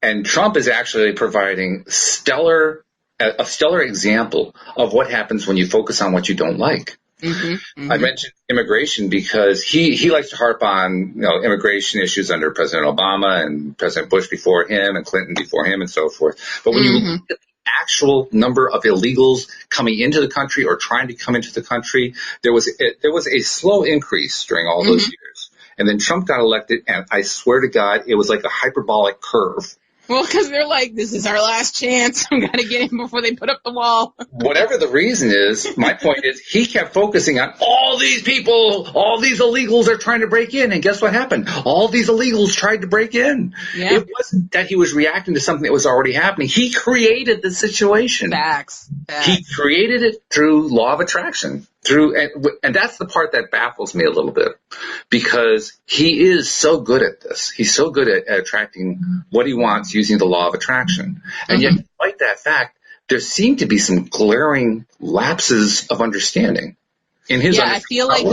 And Trump is actually providing a stellar example of what happens when you focus on what you don't like. I mentioned immigration because he likes to harp on immigration issues under President Obama and President Bush before him and Clinton before him and so forth. But when you look at actual number of illegals coming into the country or trying to come into the country, there was a slow increase during all those years. And then Trump got elected, and I swear to God, it was like a hyperbolic curve. Well, because they're like, this is our last chance. I'm going to get in before they put up the wall. Whatever the reason is, my point is he kept focusing on all these people, all these illegals are trying to break in. And guess what happened? All these illegals tried to break in. Yeah. It wasn't that he was reacting to something that was already happening. He created the situation. Facts. He created it through law of attraction. And that's the part that baffles me a little bit, because he is so good at this. He's so good at attracting what he wants using the law of attraction. And yet, despite that fact, there seem to be some glaring lapses of understanding in his. Yeah, I feel like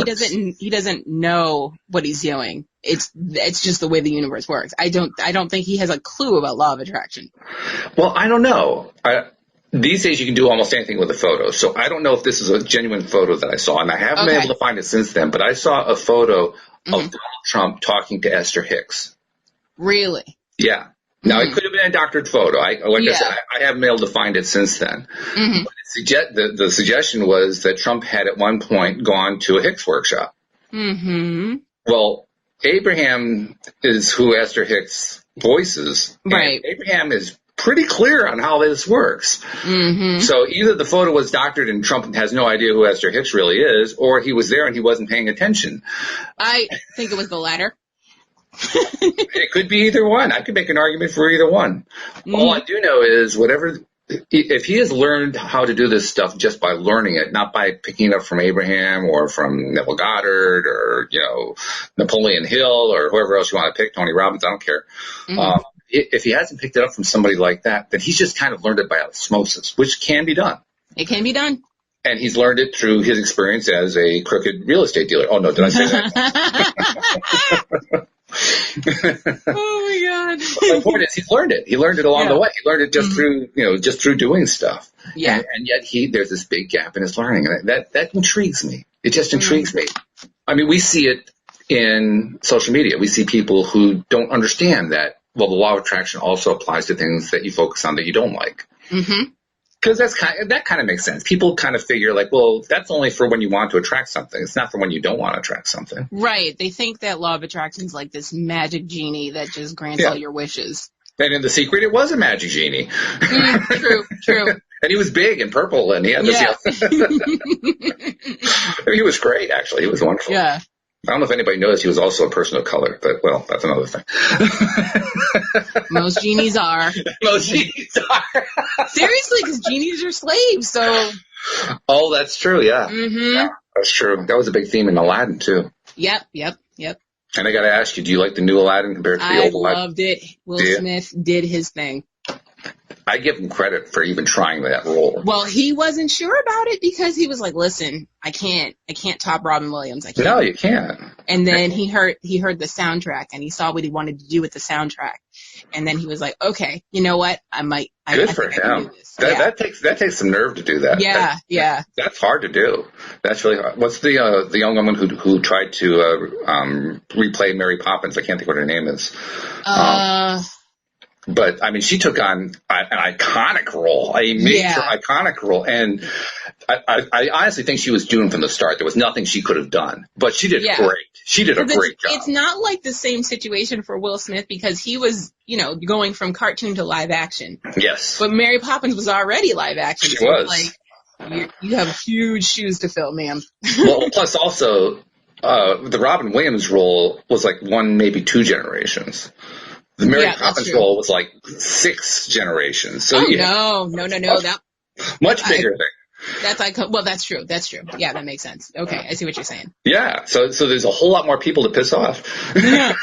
he doesn't know what he's doing. It's just the way the universe works. I don't think he has a clue about law of attraction. Well, I don't know. These days, you can do almost anything with a photo. So I don't know if this is a genuine photo that I saw, and I haven't been able to find it since then. But I saw a photo of Donald Trump talking to Esther Hicks. Really? Yeah. Now, it could have been a doctored photo. I said, I haven't been able to find it since then. But the suggestion was that Trump had at one point gone to a Hicks workshop. Well, Abraham is who Esther Hicks voices. Right. Abraham is pretty clear on how this works. So either the photo was doctored and Trump has no idea who Esther Hicks really is, or he was there and he wasn't paying attention. I think it was the latter. It could be either one. I could make an argument for either one. All I do know is if he has learned how to do this stuff just by learning it, not by picking it up from Abraham or from Neville Goddard or, Napoleon Hill or whoever else you want to pick, Tony Robbins, I don't care. If he hasn't picked it up from somebody like that, then he's just kind of learned it by osmosis, which can be done. It can be done. And he's learned it through his experience as a crooked real estate dealer. Oh, no, did I say that? Oh, my God. My point is he's learned it. He learned it along the way. He learned it just through doing stuff. Yeah. And yet there's this big gap in his learning. And that intrigues me. It just intrigues me. I mean, we see it in social media. We see people who don't understand that, well, the law of attraction also applies to things that you focus on that you don't like. Because that kind of makes sense. People kind of figure like, well, that's only for when you want to attract something. It's not for when you don't want to attract something. Right. They think that law of attraction is like this magic genie that just grants all your wishes. And in The Secret, it was a magic genie. True. And he was big and purple, and he had this. He was great, actually. He was wonderful. Yeah. I don't know if anybody knows he was also a person of color, but, well, that's another thing. Most genies are. Most genies are. Seriously, because genies are slaves, so. Oh, that's true, yeah. Yeah. That's true. That was a big theme in Aladdin, too. Yep. And I got to ask you, do you like the new Aladdin compared to the old Aladdin? I loved it. Will Smith did his thing. I give him credit for even trying that role. Well, he wasn't sure about it because he was like, "Listen, I can't top Robin Williams. I can't." No, you can't. And then he heard the soundtrack and he saw what he wanted to do with the soundtrack, and then he was like, "Okay, you know what? Good for him. That takes some nerve to do that. Yeah. That's hard to do. That's really hard. What's the young woman who tried to replay Mary Poppins? I can't think what her name is. But, I mean, she took on an iconic role, a major iconic role. And I honestly think she was doomed from the start. There was nothing she could have done. But she did great. She did a great job. It's not like the same situation for Will Smith because he was, going from cartoon to live action. Yes. But Mary Poppins was already live action. She was. Like, you have huge shoes to fill, ma'am. Well, plus also, the Robin Williams role was like one, maybe two generations. The Mary Poppins role was like 6 generations. So no. That much bigger thing. That's true. Yeah, that makes sense. Okay, I see what you're saying. Yeah. So there's a whole lot more people to piss off. Yeah.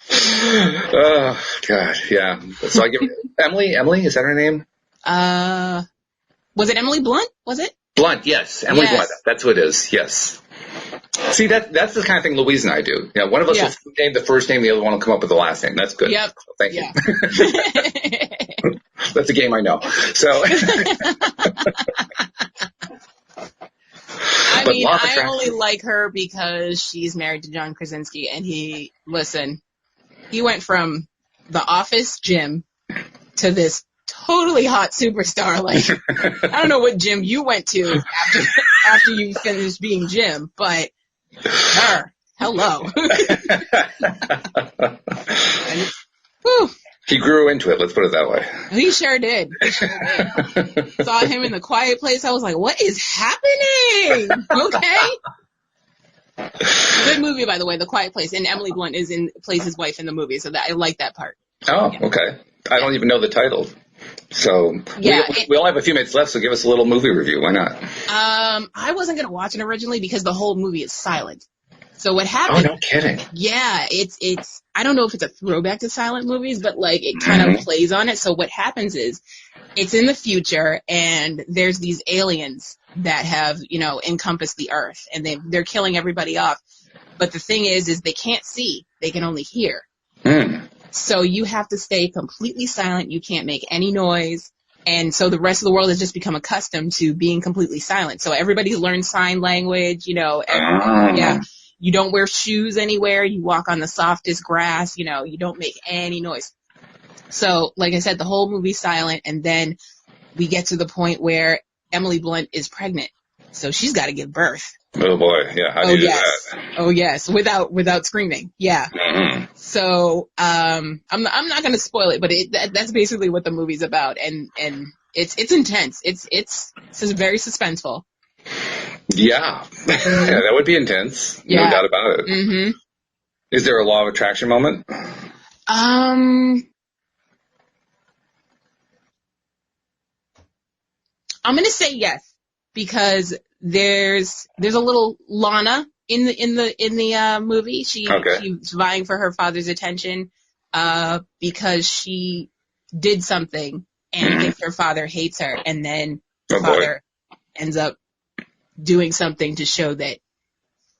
Oh God, yeah. So I give Emily. Emily, is that her name? Was it Emily Blunt? Was it? Blunt, yes. Emily Blunt. That's what it is. Yes. See, that's the kind of thing Louise and I do. One of us will name the first name, the other one will come up with the last name. That's good. Yep. Thank you. That's a game I know. So. I only like her because she's married to John Krasinski, and he went from The Office Jim to this totally hot superstar. Like, I don't know what gym you went to after you finished being Jim, but her, hello. He grew into it, let's put it that way. He sure did. Saw him in The Quiet Place. I was like, what is happening? Okay. Good movie, by the way, The Quiet Place. And Emily Blunt plays his wife in the movie, so I like that part. Oh, okay. I don't even know the title. So we only have a few minutes left, so give us a little movie review. Why not? I wasn't going to watch it originally because the whole movie is silent. So what happened? Oh, no kidding. Yeah, it's I don't know if it's a throwback to silent movies, but like it kind of plays on it. So what happens is it's in the future and there's these aliens that have, encompassed the earth and they're killing everybody off. But the thing is they can't see. They can only hear. So you have to stay completely silent. You can't make any noise. And so the rest of the world has just become accustomed to being completely silent. So everybody learns sign language, You don't wear shoes anywhere. You walk on the softest grass. You don't make any noise. So, like I said, the whole movie's silent. And then we get to the point where Emily Blunt is pregnant. So she's got to give birth. Oh boy. Yeah. How do you do that? Oh yes. Without screaming. Yeah. Mm-hmm. So, I'm not going to spoil it, but that's basically what the movie's about. And it's intense. It's very suspenseful. Yeah. Yeah, that would be intense. No doubt about it. Mm-hmm. Is there a law of attraction moment? I'm going to say yes because there's a little Lana in the movie. She's vying for her father's attention because she did something and thinks her father hates her, and then her father ends up doing something to show that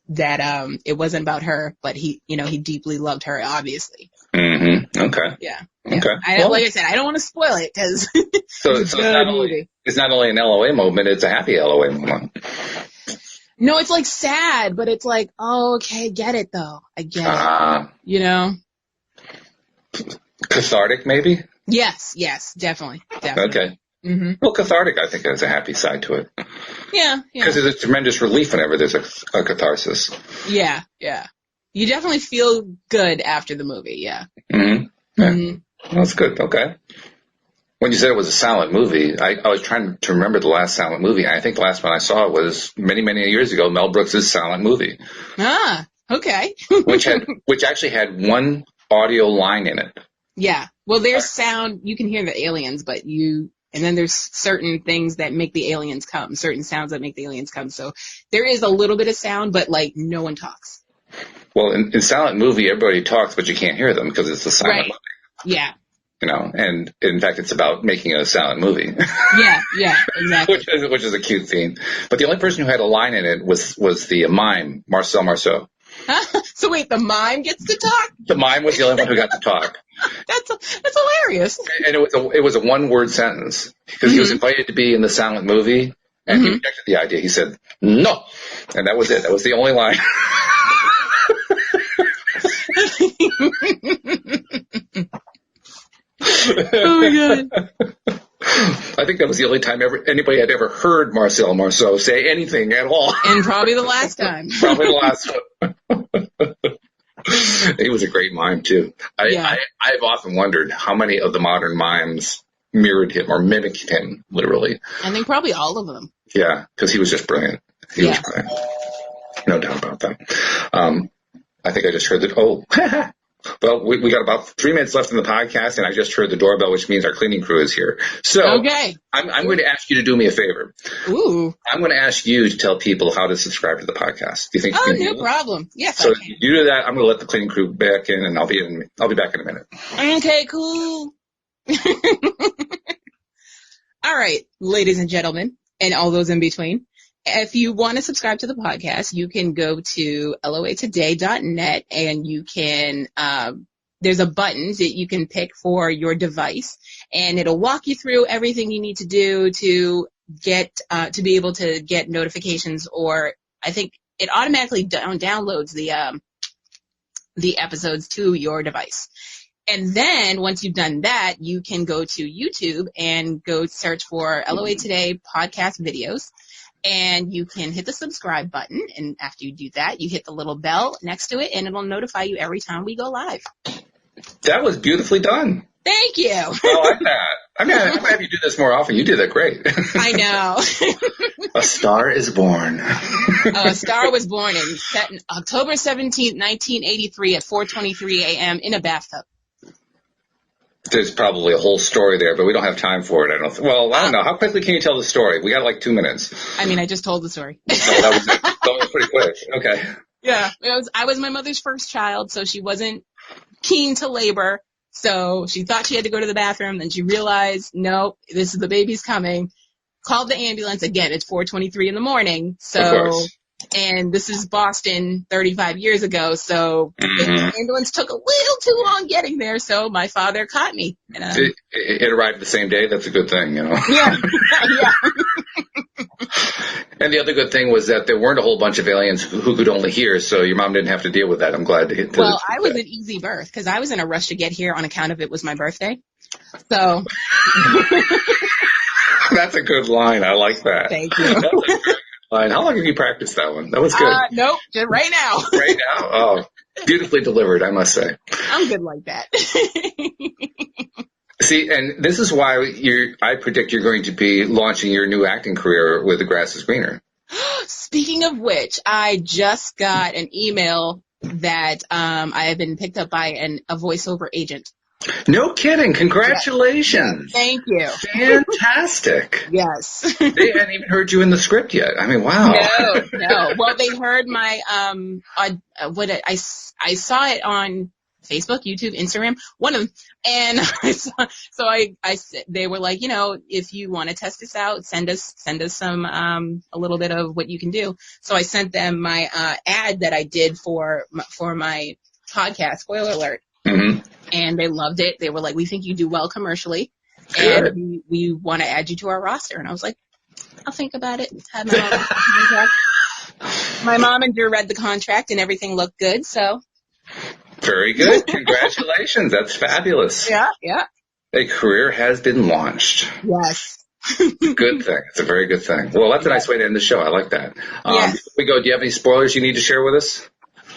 it wasn't about her, but he deeply loved her, obviously. Mm-hmm. Okay. Yeah. Okay. Like I said, I don't want to spoil it because it's not only an LOA moment, it's a happy LOA moment. No, it's like sad, but it's like, oh, okay, get it though. I get it. Cathartic, maybe? Yes, definitely. Okay. Mm-hmm. Well, cathartic, I think, has a happy side to it. Yeah. Because there's a tremendous relief whenever there's a catharsis. Yeah. You definitely feel good after the movie, yeah. Mm-hmm. Yeah. Mm-hmm. That's good, okay. When you said it was a silent movie, I was trying to remember the last silent movie. I think the last one I saw was many, many years ago, Mel Brooks' silent movie. Ah, okay. which actually had one audio line in it. Yeah. Well, there's sound. You can hear the aliens, and then there's certain things that make the aliens come, certain sounds that make the aliens come. So there is a little bit of sound, but like no one talks. Well, in silent movie, everybody talks, but you can't hear them because it's a silent movie. Yeah. And in fact, it's about making a silent movie. Yeah, exactly. which is a cute theme. But the only person who had a line in it was the mime, Marcel Marceau. So wait, the mime gets to talk? The mime was the only one who got to talk. That's hilarious. And it was a one-word sentence because he was invited to be in the silent movie, and he rejected the idea. He said, no. And that was it. That was the only line. Oh my God. I think that was the only time anybody had ever heard Marcel Marceau say anything at all. And probably the last time. Probably the last one. He was a great mime, too. I've often wondered how many of the modern mimes mirrored him or mimicked him, literally. I think probably all of them. Yeah, because he was just brilliant. He was brilliant. No doubt about that. I think I just heard that. Oh, well, we got about 3 minutes left in the podcast, and I just heard the doorbell, which means our cleaning crew is here. So okay. I'm going to ask you to do me a favor. Ooh. I'm going to ask you to tell people how to subscribe to the podcast. Do you think you can no do problem. Yes, so I can. you do that. I'm going to let the cleaning crew back in, and I'll be back in a minute. Okay, cool. All right, ladies and gentlemen, and all those in between. If you want to subscribe to the podcast, you can go to loatoday.net and you can, there's a button that you can pick for your device, and it'll walk you through everything you need to do to get, to be able to get notifications, or I think it automatically downloads the episodes to your device. And then once you've done that, you can go to YouTube and go search for LOA Today podcast videos. And you can hit the subscribe button, and after you do that, you hit the little bell next to it, and it'll notify you every time we go live. That was beautifully done. Thank you. I like that. I'm going to have you do this more often. You did that great. I know. A Star is Born. A Star was born and set in October 17th, 1983 at 4:23 a.m. in a bathtub. There's probably a whole story there, but we don't have time for it. I don't know. How quickly can you tell the story? We got like 2 minutes. I mean, I just told the story. No, that was pretty quick. Okay. Yeah. I was my mother's first child, so she wasn't keen to labor. So she thought she had to go to the bathroom. Then she realized, nope, this is the baby's coming. Called the ambulance. Again, it's 4:23 in the morning. So, and this is Boston 35 years ago. So the ambulance took a little too long getting there. So my father caught me. And, it arrived the same day. That's a good thing, you know. Yeah. Yeah. And the other good thing was that there weren't a whole bunch of aliens who could only hear, so your mom didn't have to deal with that. I'm glad to hit. Well, I was an easy birth because I was in a rush to get here on account of it was my birthday. So. That's a good line. I like that. Thank you. That's a good line. How long have you practiced that one? That was good. Nope, just right now. Right now? Oh, beautifully delivered, I must say. I'm good like that. See, and this is why I predict you're going to be launching your new acting career with The Grass is Greener. Speaking of which, I just got an email that I have been picked up by a voiceover agent. No kidding. Congratulations. Thank you. Fantastic. Yes. They hadn't even heard you in the script yet. I mean, wow. No. Well, they heard my, I saw it on Facebook, YouTube, Instagram, one of them. And they were like, if you want to test this out, send us some, a little bit of what you can do. So I sent them my, ad that I did for my podcast, spoiler alert. Mm-hmm. And they loved it. They were like, we think you do well commercially. Good. And we want to add you to our roster. And I was like, I'll think about it. Had my mom read the contract. My mom and Drew read the contract and everything looked good. So. Very good. Congratulations. That's fabulous. Yeah. A career has been launched. Yes. Good thing. It's a very good thing. Well, that's a nice way to end the show. I like that. Yes. Before we go, do you have any spoilers you need to share with us?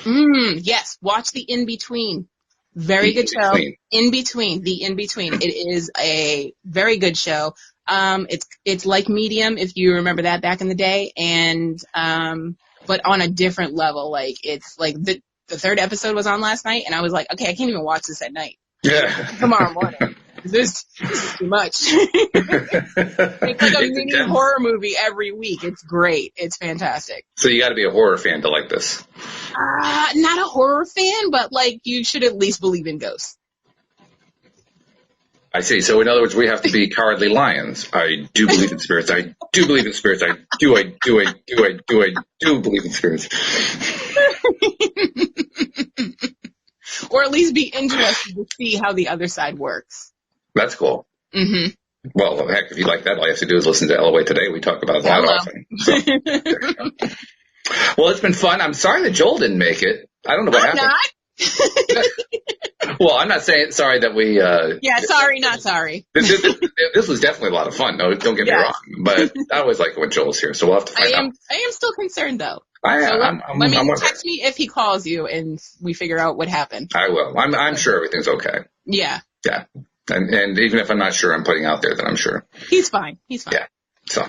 Yes. Watch The In-Between. Very good show. The In-Between. It is a very good show. It's like Medium, if you remember that back in the day, and but on a different level. Like it's like the third episode was on last night, and I was like, okay, I can't even watch this at night. Yeah. Tomorrow morning. This is too much. It's like a mini horror movie every week. It's great. It's fantastic. So you got to be a horror fan to like this. Not a horror fan, but like you should at least believe in ghosts. I see. So in other words, we have to be cowardly lions. I do believe in spirits. I do believe in spirits. I do believe in spirits. Or at least be interested to see how the other side works. That's cool. Mm-hmm. Well, heck, if you like that, all you have to do is listen to LOA Today. We talk about that often. So, well, it's been fun. I'm sorry that Joel didn't make it. I don't know what happened. Well, I'm not saying sorry that we... sorry, not sorry. This was definitely a lot of fun. No, don't get me wrong. But I always like it when Joel's here, so we'll have to find out. I am still concerned, though. Text me if he calls you and we figure out what happened. I will. I'm sure everything's okay. Yeah. Yeah. And even if I'm not sure, I'm putting out there that I'm sure. He's fine. Yeah. So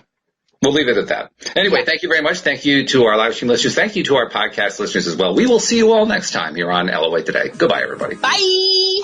we'll leave it at that. Anyway, Thank you very much. Thank you to our live stream listeners. Thank you to our podcast listeners as well. We will see you all next time here on LOA Today. Goodbye, everybody. Bye.